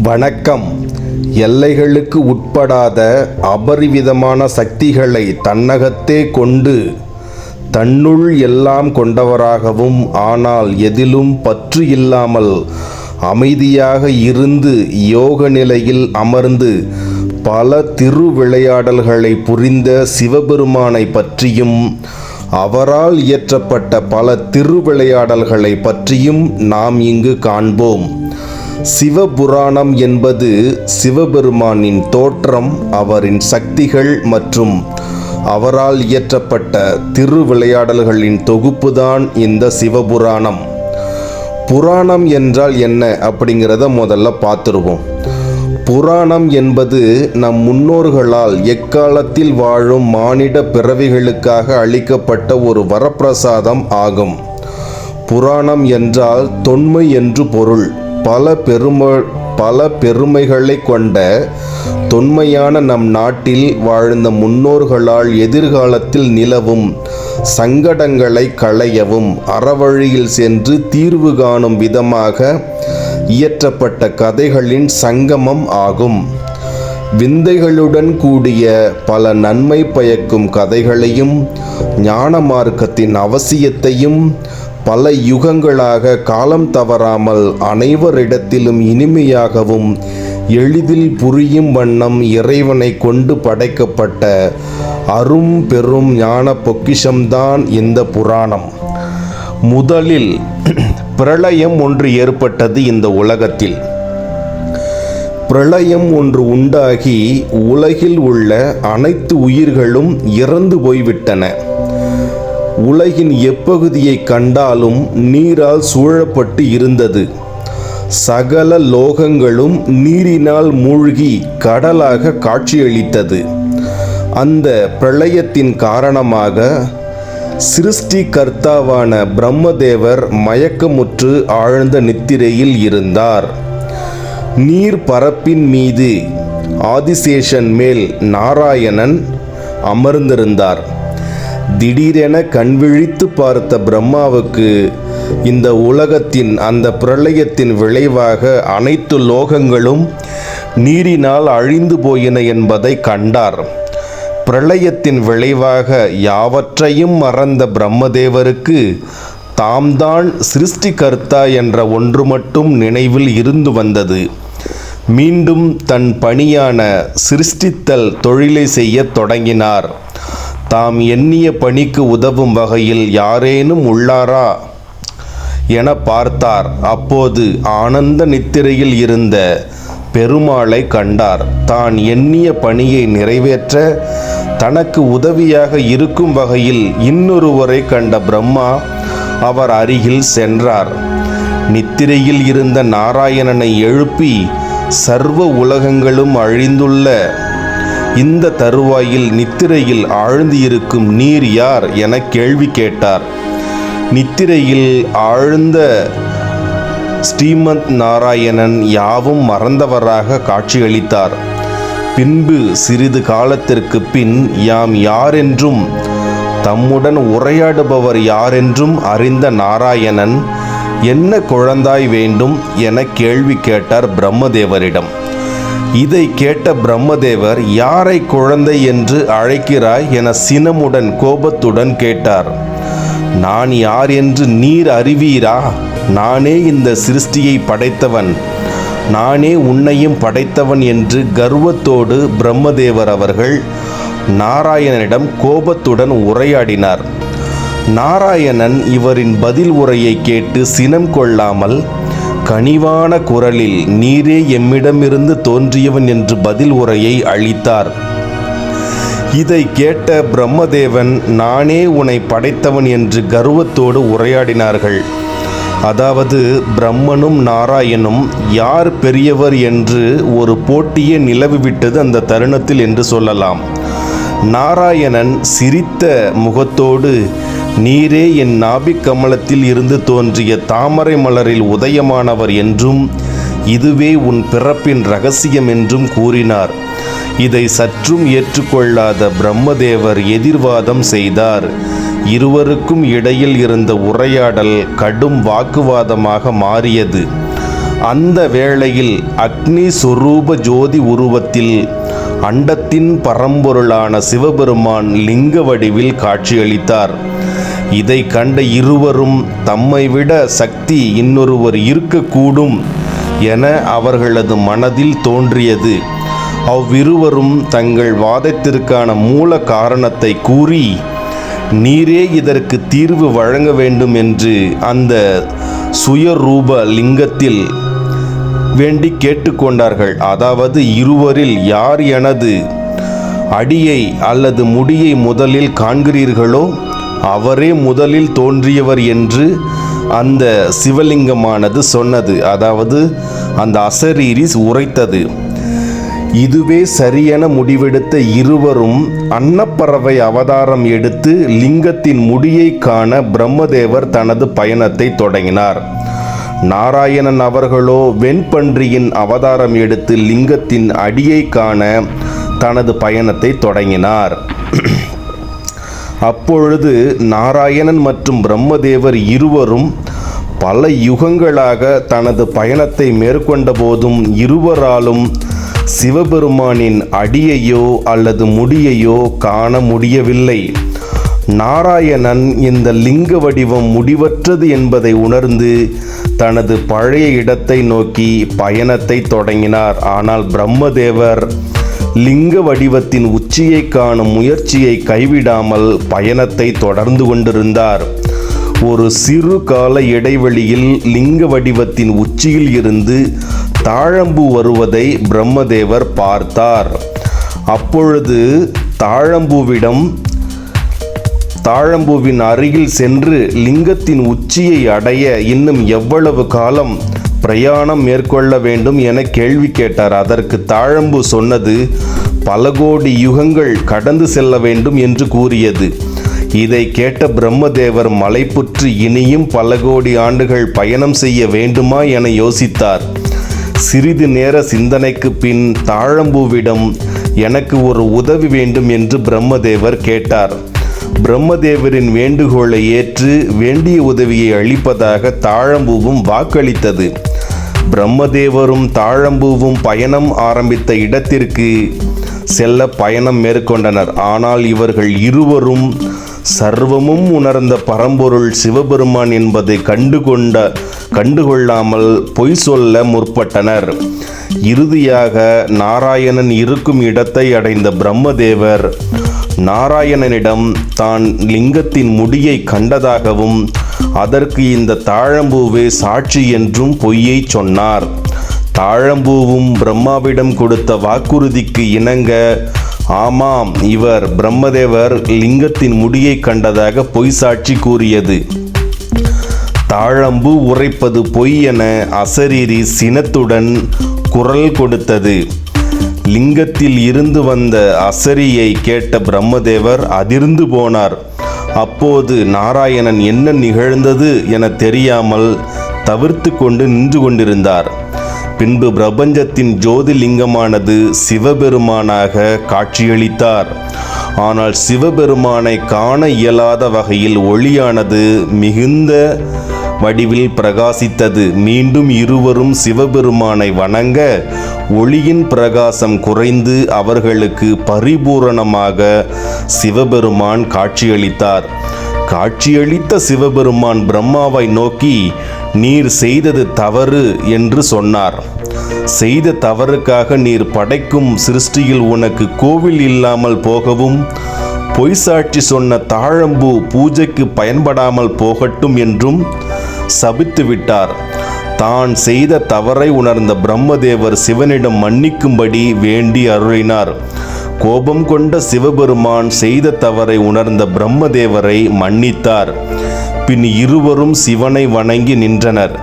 வணக்கம். எல்லைகளுக்கு உட்படாத அபரிவிதமான சக்திகளை தன்னகத்தே கொண்டு தன்னுள் எல்லாம் கொண்டவராகவும், ஆனால் எதிலும் பற்று இல்லாமல் அமைதியாக இருந்து யோக நிலையில் அமர்ந்து பல திருவிளையாடல்களை புரிந்த சிவபெருமானை பற்றியும், அவரால் இயற்றப்பட்ட பல திருவிளையாடல்களை பற்றியும் நாம் இங்கு காண்போம். சிவபுராணம் என்பது சிவபெருமானின் தோற்றம், அவரின் சக்திகள் மற்றும் அவரால் இயற்றப்பட்ட திருவிளையாடல்களின் தொகுப்புதான் இந்த சிவபுராணம். புராணம் என்றால் என்ன அப்படிங்கிறத முதல்ல பார்த்துருவோம். புராணம் என்பது நம் முன்னோர்களால் எக்காலத்தில் வாழும் மானிட பிறவிகளுக்காக அளிக்கப்பட்ட ஒரு வரப்பிரசாதம் ஆகும். புராணம் என்றால் தொன்மை என்று பொருள். பல பெருமைகளை கொண்ட தொன்மையான நம் நாட்டில் வாழ்ந்த முன்னோர்களால் எதிர்காலத்தில் நிலவும் சங்கடங்களை களையவும், அறவழியில் சென்று தீர்வு காணும் விதமாக இயற்றப்பட்ட கதைகளின் சங்கமம் ஆகும். விந்தைகளுடன் கூடிய பல நன்மை பயக்கும் கதைகளையும், ஞான மார்க்கத்தின் அவசியத்தையும் பல யுகங்களாக காலம் தவறாமல் அனைவரிடத்திலும் இனிமையாகவும் எளிதில் புரியும் வண்ணம் இறைவனை கொண்டு படைக்கப்பட்ட அரும் பெரும் ஞான பொக்கிஷம்தான் இந்த புராணம். முதலில் பிரளயம் ஒன்று ஏற்பட்டது இந்த உலகத்தில். பிரளயம் ஒன்று உண்டாகி உலகில் உள்ள அனைத்து உயிர்களும் இறந்து போய்விட்டன. உலகின் எப்பகுதியை கண்டாலும் நீரால் சூழப்பட்டு இருந்தது. சகல லோகங்களும் நீரினால் மூழ்கி கடலாக காட்சியளித்தது. அந்த பிரளயத்தின் காரணமாக சிருஷ்டி கர்த்தாவான பிரம்மதேவர் மயக்கமுற்று ஆழ்ந்த நித்திரையில் இருந்தார். நீர் பரப்பின் மீது ஆதிசேஷன் மேல் நாராயணன் அமர்ந்திருந்தார். திடீரென கண்விழித்து பார்த்த பிரம்மாவுக்கு இந்த உலகத்தின் அந்த பிரளயத்தின் விளைவாக அனைத்து லோகங்களும் நீரினால் அழிந்து போயின என்பதை கண்டார். பிரளயத்தின் விளைவாக யாவற்றையும் மறந்த பிரம்மதேவருக்கு தாம்தான் சிருஷ்டிகர்த்தா என்ற ஒன்று மட்டும் நினைவில் இருந்து வந்தது. மீண்டும் தன் பணியான சிருஷ்டித்தல் தொழிலை செய்ய தொடங்கினார். தாம் எண்ணிய பணிக்கு உதவும் வகையில் யாரேனும் உள்ளாரா என பார்த்தார். அப்போது ஆனந்த நித்திரையில் இருந்த பெருமாளை கண்டார். தான் எண்ணிய பணியை நிறைவேற்ற தனக்கு உதவியாக இருக்கும் வகையில் இன்னொருவரை கண்ட பிரம்மா அவர் அருகில் சென்றார். நித்திரையில் இருந்த நாராயணனை எழுப்பி, சர்வ உலகங்களும் அழிந்துள்ள இந்த தருவாயில் நித்திரையில் ஆழ்ந்து இருக்கும் நீர் யார் என கேள்வி கேட்டார். நித்திரையில் ஆழ்ந்த ஸ்ரீமத் நாராயணன் யாவும் மறந்தவராக காட்சியளித்தார். பின்பு சிறிது காலத்திற்கு பின் யாம் யாரென்றும் தம்முடன் உரையாடுபவர் யாரென்றும் அறிந்த நாராயணன், என்ன குழந்தாய் வேண்டும் என கேள்வி கேட்டார் பிரம்மதேவரிடம். இதை கேட்ட பிரம்மதேவர், யாரை குழந்தை என்று அழைக்கிறாய் என சினமுடன் கோபத்துடன் கேட்டார். நான் யார் என்று நீர் அறிவீரா? நானே இந்த சிருஷ்டியை படைத்தவன், நானே உன்னையும் படைத்தவன் என்று கர்வத்தோடு பிரம்மதேவர் அவர்கள் நாராயணனிடம் கோபத்துடன் உரையாடினார். நாராயணன் இவரின் பதில் உரையை கேட்டு சினம் கொள்ளாமல் கனிவான குரலில், நீரே எம்மிடமிருந்து தோன்றியவன் என்று பதில் உரையை அளித்தார். இதை கேட்ட பிரம்மதேவன், நானே உன்னை படைத்தவன் என்று கர்வத்தோடு உரையாடினார்கள். அதாவது பிரம்மனும் நாராயணும் யார் பெரியவர் என்று ஒரு போட்டியே நிலவிவிட்டது அந்த தருணத்தில் என்று சொல்லலாம். நாராயணன் சிரித்த முகத்தோடு, நீரே என் நாபிக் கமலத்தில் இருந்து தோன்றிய தாமரை மலரில் உதயமானவர் என்றும் இதுவே உன் பிறப்பின் இரகசியம் என்றும் கூறினார். இதை சற்றும் ஏற்றுக்கொள்ளாத பிரம்மதேவர் எதிர்வாதம் செய்தார். இருவருக்கும் இடையில் இருந்த உரையாடல் கடும் வாக்குவாதமாக மாறியது. அந்த வேளையில் அக்னி சொரூப ஜோதி உருவத்தில் அண்டத்தின் பரம்பொருளான சிவபெருமான் லிங்க வடிவில் காட்சியளித்தார். இதை கண்ட இருவரும் தம்மை விட சக்தி இன்னொருவர் இருக்கக்கூடும் என அவர்களது மனதில் தோன்றியது. அவ்விருவரும் தங்கள் வாதத்திற்கான மூல காரணத்தை கூறி, நீரே இதற்கு தீர்வு வழங்க வேண்டும் என்று அந்த சுயரூப லிங்கத்தில் வேண்டி கேட்டுக்கொண்டார்கள். அதாவது, இருவரில் யார் எனது அடியை அல்லது முடியை முதலில் காண்கிறீர்களோ அவரே முதலில் தோன்றியவர் என்று அந்த சிவலிங்கமானது சொன்னது. அதாவது அந்த அசரீரி உரைத்தது. இதுவே சரியென முடிவெடுத்த இருவரும் அன்னப்பறவை அவதாரம் எடுத்து லிங்கத்தின் முடியை காண பிரம்மதேவர் தனது பயணத்தை தொடங்கினார். நாராயணன் அவர்களோ வெண்பன்றியின் அவதாரம் எடுத்து லிங்கத்தின் அடியை காண தனது பயணத்தை தொடங்கினார். அப்பொழுது நாராயணன் மற்றும் பிரம்மதேவர் இருவரும் பல யுகங்களாக தனது பயணத்தை மேற்கொண்ட போதும் இருவராலும் சிவபெருமானின் அடியையோ அல்லது முடியையோ காண முடியவில்லை. நாராயணன் இந்த லிங்க வடிவம் முடிவற்றது என்பதை உணர்ந்து தனது பழைய இடத்தை நோக்கி பயணத்தை தொடங்கினார். ஆனால் பிரம்மதேவர் லிங்க வடிவத்தின் உச்சியை காணும் முயற்சியை கைவிடாமல் பயணத்தை தொடர்ந்து கொண்டிருந்தார். ஒரு சிறு கால இடைவெளியில் லிங்க வடிவத்தின் உச்சியில் இருந்து தாழம்பூ வருவதை பிரம்மதேவர் பார்த்தார். அப்பொழுது தாழம்பூவின் அருகில் சென்று லிங்கத்தின் உச்சியை அடைய இன்னும் எவ்வளவு காலம் பிரயாணம் மேற்கொள்ள வேண்டும் என கேள்வி கேட்டார். அதற்கு தாழம்பூ சொன்னது, பல கோடி யுகங்கள் கடந்து செல்ல வேண்டும் என்று கூறியது. இதை கேட்ட பிரம்மதேவர் மலைப்புற்று இனியும் பல கோடி ஆண்டுகள் பயணம் செய்ய வேண்டுமா என யோசித்தார். சிறிது நேர சிந்தனைக்கு பின் தாழம்பூவிடம் எனக்கு ஒரு உதவி வேண்டும் என்று பிரம்மதேவர் கேட்டார். பிரம்மதேவரின் வேண்டுகோளை ஏற்று வேண்டிய உதவியை அளிப்பதாக தாழம்பூவும் வாக்களித்தது. பிரம்மதேவரும் தாழம்பூவும் பயணம் ஆரம்பித்த இடத்திற்கு செல்ல பயணம் மேற்கொண்டனர். ஆனால் இவர்கள் இருவரும் சர்வமும் உணர்ந்த பரம்பொருள் சிவபெருமான் என்பதை கண்டுகொள்ளாமல் பொய் சொல்ல முற்பட்டனர். இறுதியாக நாராயணன் இருக்கும் இடத்தை அடைந்த பிரம்மதேவர் நாராயணனிடம் தான் லிங்கத்தின் முடியை கண்டதாகவும் அதற்கு இந்த தாழம்பூவே சாட்சி என்றும் பொய்யை சொன்னார். தாழம்பூவும் பிரம்மாவிடம் கொடுத்த வாக்குறுதிக்கு இணங்க, ஆமாம், இவர் பிரம்மதேவர் லிங்கத்தின் முடியை கண்டதாக பொய் சாட்சி கூறியது. தாழம்பூ உரைப்பது பொய் என அசரீரி சினத்துடன் குரல் கொடுத்தது. லிங்கத்தில் இருந்து வந்த அசரியை கேட்ட பிரம்மதேவர் அதிர்ந்து போனார். அப்போது நாராயணன் என்ன நிகழ்ந்தது என தெரியாமல் தவிர்த்து கொண்டு நின்று கொண்டிருந்தார். பின்பு பிரபஞ்சத்தின் ஜோதிலிங்கமானது சிவபெருமானாக காட்சியளித்தார். ஆனால் சிவபெருமானை காண இயலாத வகையில் ஒளியானது மிகுந்த வடிவில் பிரகாசித்தது. மீண்டும் இருவரும் சிவபெருமானை வணங்க ஒளியின் பிரகாசம் குறைந்து அவர்களுக்கு பரிபூரணமாக சிவபெருமான் காட்சியளித்தார். காட்சியளித்த சிவபெருமான் பிரம்மாவை நோக்கி, நீர் செய்தது தவறு என்று சொன்னார். செய்த தவறுக்காக நீர் படைக்கும் சிருஷ்டியில் உனக்கு கோவில் இல்லாமல் போகவும், பொய் சாட்சி சொன்ன தாழம்பூ பூஜைக்கு பயன்படாமல் போகட்டும் என்றும் சபித்து விட்டார். தான் செய்த தவறை உணர்ந்த பிரம்மதேவர் சிவனிடம் மன்னிக்கும்படி வேண்டி அருளினார். கோபம் கொண்ட சிவபெருமான் செய்த தவறை உணர்ந்த பிரம்மதேவரை மன்னித்தார். பின் இருவரும் சிவனை வணங்கி நின்றனர்.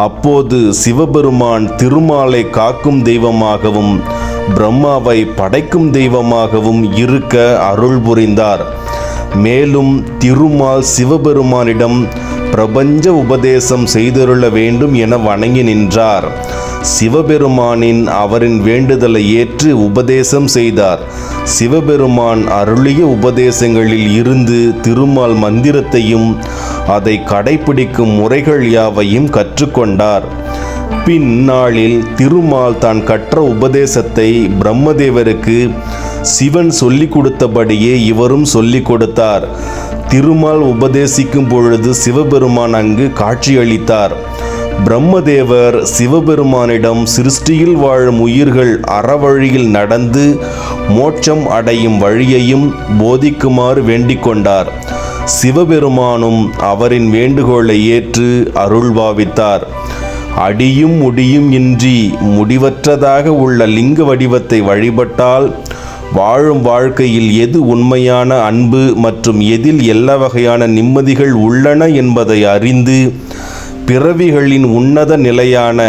அப்போது சிவபெருமான் திருமாலை காக்கும் தெய்வமாகவும் பிரம்மாவை படைக்கும் தெய்வமாகவும் இருக்க அருள் புரிந்தார். மேலும் திருமால் சிவபெருமானிடம் பிரபஞ்ச உபதேசம் செய்தருள வேண்டும் என வணங்கி நின்றார். சிவபெருமானின் அவரின் வேண்டுதலை ஏற்று உபதேசம் செய்தார். சிவபெருமான் அருளிய உபதேசங்களில் இருந்து திருமால் மந்திரத்தையும் அதை கடைபிடிக்கும் முறைகள் யாவையும் கற்றுக்கொண்டார். பின்னாளில் திருமால் தான் கற்ற உபதேசத்தை பிரம்மதேவருக்கு சிவன் சொல்லிக் கொடுத்தபடியே இவரும் சொல்லிக் கொடுத்தார். திருமால் உபதேசிக்கும் பொழுது சிவபெருமான் அங்கு காட்சியளித்தார். பிரம்மதேவர் சிவபெருமானிடம் சிருஷ்டியில் வாழும் உயிர்கள் அறவழியில் நடந்து மோட்சம் அடையும் வழியையும் போதிக்குமாறு வேண்டிக் கொண்டார். சிவபெருமானும் அவரின் வேண்டுகோளை ஏற்று அருள்பாவித்தார். அடியும் முடியும் இன்றி முடிவற்றதாக உள்ள லிங்க வடிவத்தை வழிபட்டால் வாழும் வாழ்க்கையில் எது உண்மையான அன்பு மற்றும் எதில் எல்லா வகையான நிம்மதிகள் உள்ளன என்பதை அறிந்து பிறவிகளின் உன்னத நிலையான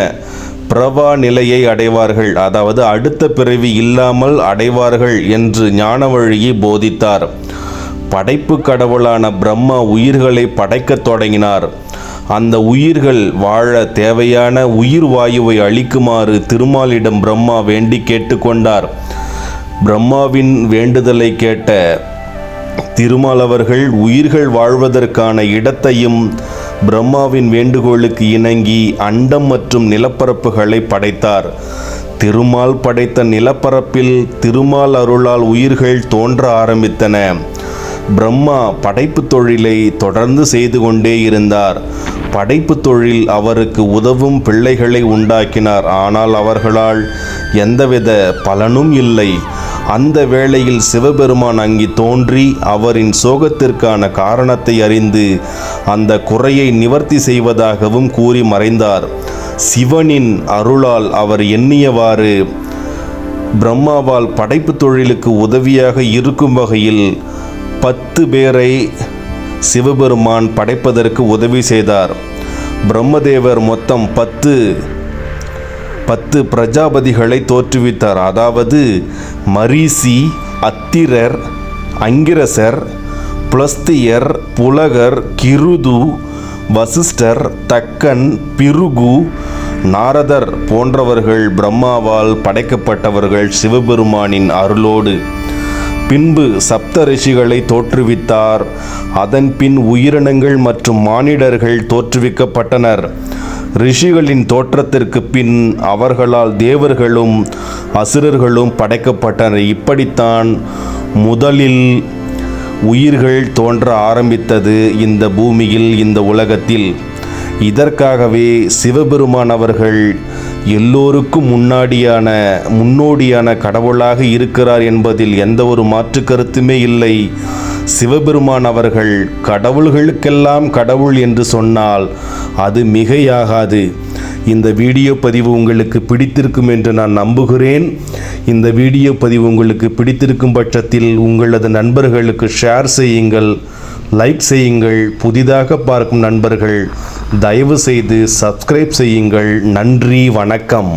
பிரவா நிலையை அடைவார்கள், அதாவது அடுத்த பிறவி இல்லாமல் அடைவார்கள் என்று ஞான வழியை போதித்தார். படைப்பு கடவுளான பிரம்மா உயிர்களை படைக்கத் தொடங்கினார். அந்த உயிர்கள் வாழ தேவையான உயிர் வாயுவை அளிக்குமாறு திருமாலிடம் பிரம்மா வேண்டி கேட்டுக்கொண்டார். பிரம்மாவின் வேண்டுதலை கேட்ட திருமால் அவர்கள் உயிர்கள் வாழ்வதற்கான இடத்தையும் பிரம்மாவின் வேண்டுகோளுக்கு இணங்கி அண்டம் மற்றும் நிலப்பரப்புகளை படைத்தார். திருமால் படைத்த நிலப்பரப்பில் திருமால் அருளால் உயிர்கள் தோன்ற ஆரம்பித்தன. பிரம்மா படைப்பு தொழிலை தொடர்ந்து செய்து கொண்டே இருந்தார். படைப்பு தொழில் அவருக்கு உதவும் பிள்ளைகளை உண்டாக்கினார். ஆனால் அவர்களால் எந்தவித பலனும் இல்லை. அந்த வேளையில் சிவபெருமான் அங்கி தோன்றி அவரின் சோகத்திற்கான காரணத்தை அறிந்து அந்த குறையை நிவர்த்தி செய்வதாகவும் கூறி மறைந்தார். சிவனின் அருளால் அவர் எண்ணியவாறு பிரம்மாவால் படைப்பு தொழிலுக்கு உதவியாக இருக்கும் வகையில் 10 பேரை சிவபெருமான் படைப்பதற்கு உதவி செய்தார். பிரம்மதேவர் மொத்தம் 10 பிரஜாபதிகளை தோற்றுவித்தார். அதாவது மரீசி, அத்திரர், அங்கிரசர், புலஸ்தியர், புலகர், கிருது, வசிஷ்டர், தக்கன், பிருகு, நாரதர் போன்றவர்கள் பிரம்மாவால் படைக்கப்பட்டவர்கள் சிவபெருமானின் அருளோடு. பின்பு சப்த ரிஷிகளை தோற்றுவித்தார். அதன் பின் உயிரினங்கள் மற்றும் மானிடர்கள் தோற்றுவிக்கப்பட்டனர். ரிஷிகளின் தோற்றத்திற்கு பின் அவர்களால் தேவர்களும் அசுரர்களும் படைக்கப்பட்டனர். இப்படித்தான் முதலில் உயிர்கள் தோன்ற ஆரம்பித்தது இந்த பூமியில், இந்த உலகத்தில். இதற்காகவே சிவபெருமான் அவர்கள் எல்லோருக்கும் முன்னோடியான கடவுளாக இருக்கிறார் என்பதில் எந்த ஒரு மாற்று கருத்துமே இல்லை. சிவபெருமான் அவர்கள் கடவுள்களுக்கெல்லாம் கடவுள் என்று சொன்னால் அது மிகையாகாது. இந்த வீடியோ பதிவு உங்களுக்கு பிடித்திருக்கும் என்று நான் நம்புகிறேன். இந்த வீடியோ பதிவு உங்களுக்கு பிடித்திருக்கும் பட்சத்தில் உங்களது நண்பர்களுக்கு ஷேர் செய்யுங்கள், லைக் செய்யுங்கள். புதிதாக பார்க்கும் நண்பர்கள் தயவு செய்து சப்ஸ்கிரைப் செய்யுங்கள். நன்றி, வணக்கம்.